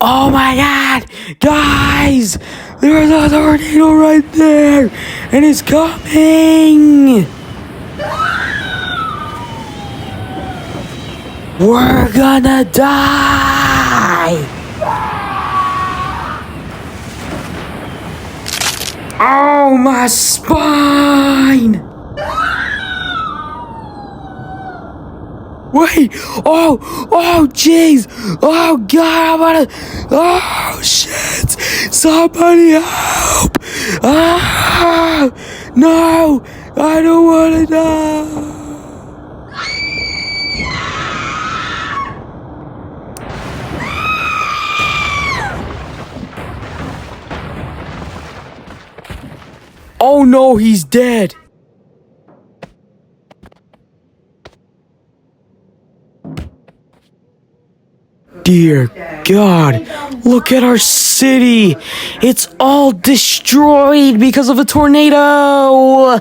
Oh my god! Guys! There's a tornado right there! And it's coming! We're gonna die! Oh, my spine! Wait! Oh, jeez! Oh, God, I'm gonna... Oh, shit! Somebody help! Ah! No! I don't wanna die! Oh, no, he's dead! Dear God, look at our city! It's all destroyed because of a tornado!